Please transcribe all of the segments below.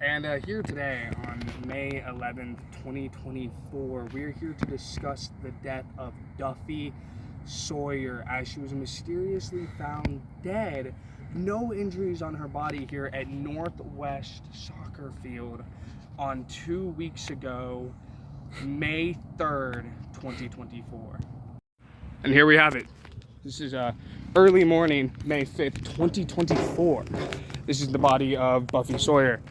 And here today on May 11th, 2024, we're here to discuss the death of Duffy Sawyer as she was mysteriously found dead. No injuries on her body here at Northwest Soccer Field on 2 weeks ago, May 3rd, 2024. And here we have it. This is early morning, May 5th, 2024. This is the body of Buffy Sawyer.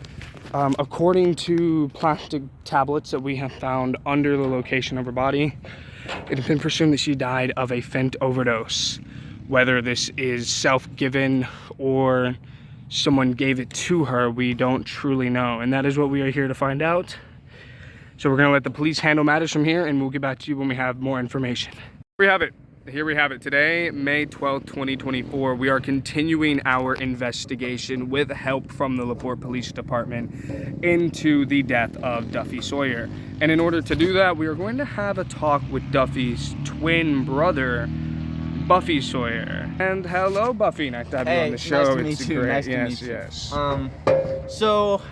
According to plastic tablets that we have found under the location of her body, it has been presumed that she died of a fent overdose. Whether this is self-given or someone gave it to her, we don't truly know. And that is what we are here to find out. So we're going to let the police handle matters from here, and we'll get back to you when we have more information. Here we have it. Today, May 12th, 2024, we are continuing our investigation with help from the LaPorte Police Department into the death of Duffy Sawyer. And in order to do that, we are going to have a talk with Duffy's twin brother, Buffy Sawyer. And hello, Buffy. Nice to have you on the show. Nice to meet you. Great. Nice to meet you. Yes. So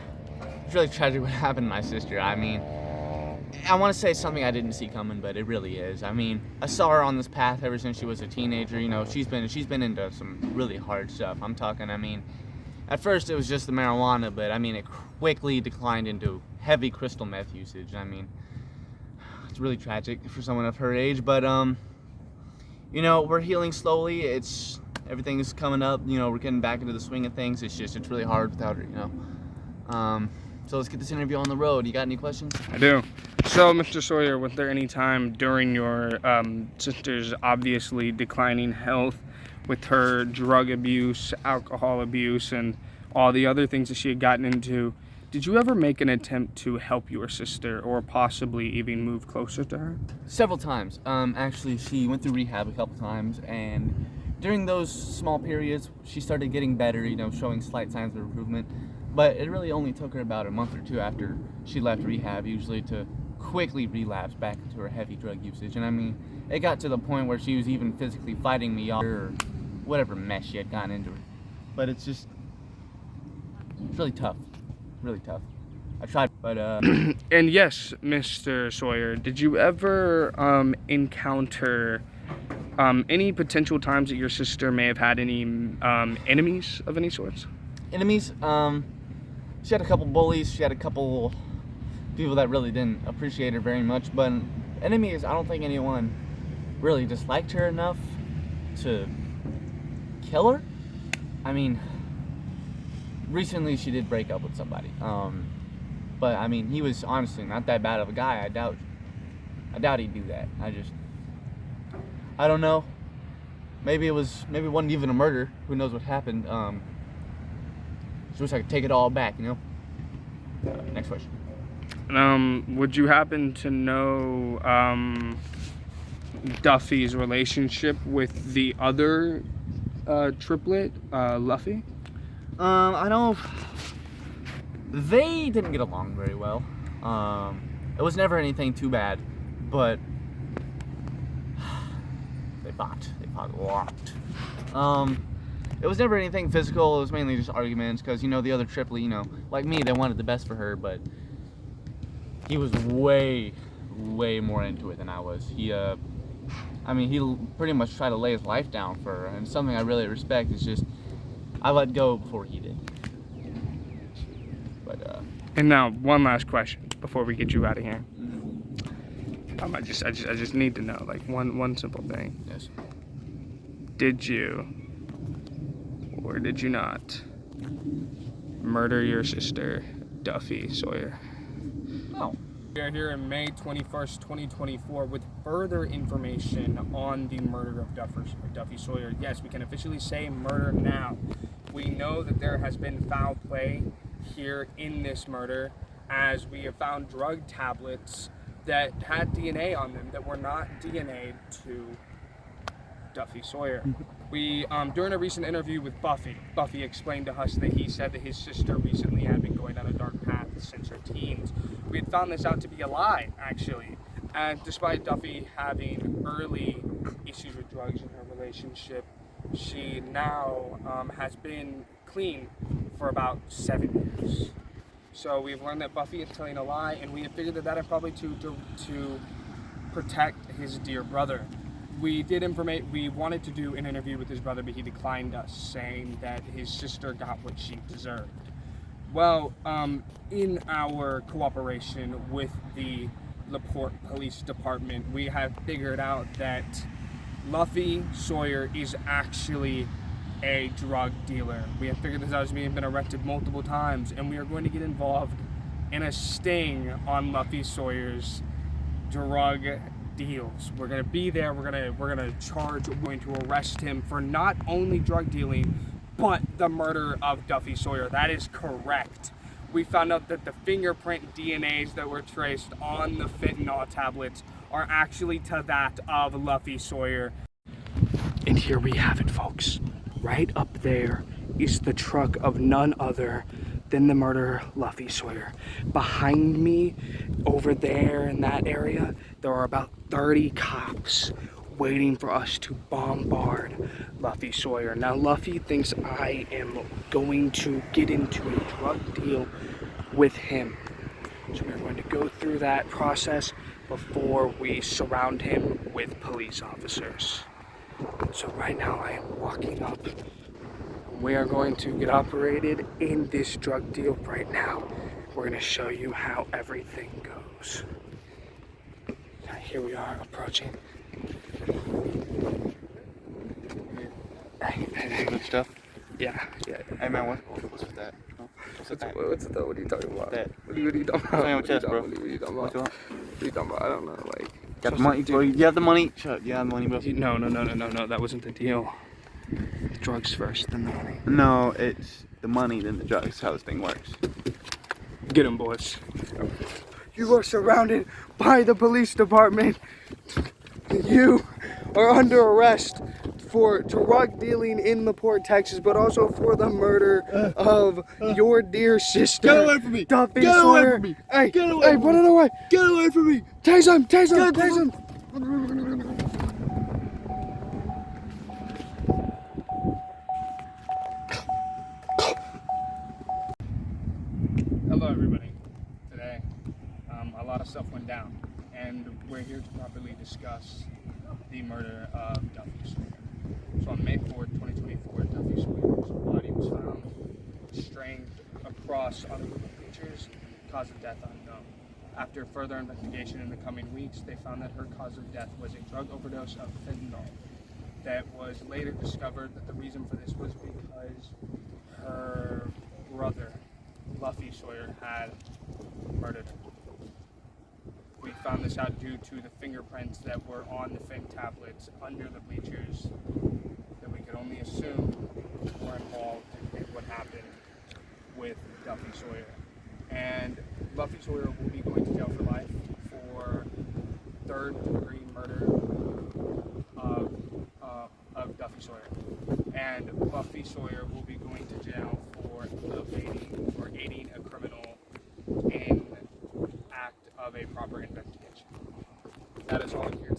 it's really tragic what happened to my sister. I mean, I want to say something I didn't see coming, but it really is. I mean, I saw her on this path ever since she was a teenager. You know, she's been into some really hard stuff. I'm talking, I mean, at first it was just the marijuana, but I mean, it quickly declined into heavy crystal meth usage. I mean, it's really tragic for someone of her age, but you know, we're healing slowly. Everything is coming up. You know, we're getting back into the swing of things. It's really hard without her. You know. So let's get this interview on the road. You got any questions? I do. So, Mr. Sawyer, was there any time during your sister's obviously declining health with her drug abuse, alcohol abuse, and all the other things that she had gotten into, did you ever make an attempt to help your sister or possibly even move closer to her? Several times. Actually, she went through rehab a couple times, and during those small periods, she started getting better, you know, showing slight signs of improvement. But it really only took her about a month or two after she left rehab, usually, to quickly relapse back into her heavy drug usage. And I mean, it got to the point where she was even physically fighting me off or whatever mess she had gotten into. But it's really tough. Really tough. I tried, but And yes, Mr. Sawyer, did you ever encounter any potential times that your sister may have had any enemies of any sorts? Enemies? She had a couple bullies. She had a couple people that really didn't appreciate her very much. But enemies, I don't think anyone really disliked her enough to kill her. I mean, recently she did break up with somebody. But I mean, he was honestly not that bad of a guy. I doubt he'd do that. I don't know. Maybe it wasn't even a murder. Who knows what happened? Just wish I could take it all back, you know? Next question. Would you happen to know Duffy's relationship with the other triplet, Luffy? I know they didn't get along very well. It was never anything too bad, but they fought a lot. It was never anything physical. It was mainly just arguments because, you know, the other triplet, you know, like me, they wanted the best for her, but he was way more into it than I was. He pretty much tried to lay his life down for her, and something I really respect is just I let go before he did. But And now one last question before we get you out of here. I just need to know, like, one simple thing. yes. Did you or did you not murder your sister, Duffy Sawyer? Oh. We are here on May 21st, 2024 with further information on the murder of Duffy Sawyer. Yes, we can officially say murder now. We know that there has been foul play here in this murder, as we have found drug tablets that had DNA on them that were not DNA'd to Duffy Sawyer. We, during a recent interview with Buffy explained to us that he said that his sister recently had been going down a dark path since her teens. We had found this out to be a lie, actually. And despite Duffy having early issues with drugs in her relationship, she now has been clean for about 7 years. So we've learned that Buffy is telling a lie, and we have figured that is probably to protect his dear brother. We wanted to do an interview with his brother, but he declined us, saying that his sister got what she deserved. Well, in our cooperation with the LaPorte Police Department, we have figured out that Luffy Sawyer is actually a drug dealer. We have figured this out as being been arrested multiple times, and we are going to get involved in a sting on Luffy Sawyer's drug deals. We're gonna be there. We're gonna arrest him for not only drug dealing, but the murder of Duffy Sawyer. That is correct. We found out that the fingerprint DNAs that were traced on the fentanyl tablets are actually to that of Luffy Sawyer. And here we have it, folks. Right up there is the truck of none other than the murderer, Luffy Sawyer. Behind me, over there in that area, there are about 30 cops waiting for us to bombard Luffy Sawyer. Now, Luffy thinks I am going to get into a drug deal with him. So we're going to go through that process before we surround him with police officers. So right now I am walking up. We are going to get operated in this drug deal right now. We're going to show you how everything goes. Here we are approaching. Good stuff. Yeah. Hey man, what's with that? What's with that? What's that? What are you talking about? That. What are you talking about? What's on your chest, bro? What are you talking about? What you want? What are you talking about? I don't know. Like, Got the money, bro. You have the money. Shut up. You have the money, bro. No. That wasn't the deal. Drugs first, then the money. No, it's the money, then the drugs. How this thing works. Get him, boys. You are surrounded by the police department. You are under arrest for drug dealing in LaPorte, Texas, but also for the murder of your dear sister. Get away from me! Duffy Get Sawyer. away from me! Hey, Get away from put me! it away! Get away from me! Tase him! Tase him! Get Tase him! Hello, everybody. Today, a lot of stuff went down, and we're here to properly discuss the murder of Duffy Sawyer. So on May 4th, 2024, Duffy Sawyer's body was found strained across on a group of bleachers, cause of death unknown. After further investigation in the coming weeks, they found that her cause of death was a drug overdose of fentanyl. That was later discovered that the reason for this was because her brother, Luffy Sawyer, had murdered her. We found this out due to the fingerprints that were on the fent tablets under the bleachers that we could only assume were involved in what happened with Duffy Sawyer. And Luffy Sawyer will be going to jail for life for third-degree murder of Duffy Sawyer. And Buffy Sawyer will be going to jail for aiding a criminal in act of a proper investigation. That is all I'm here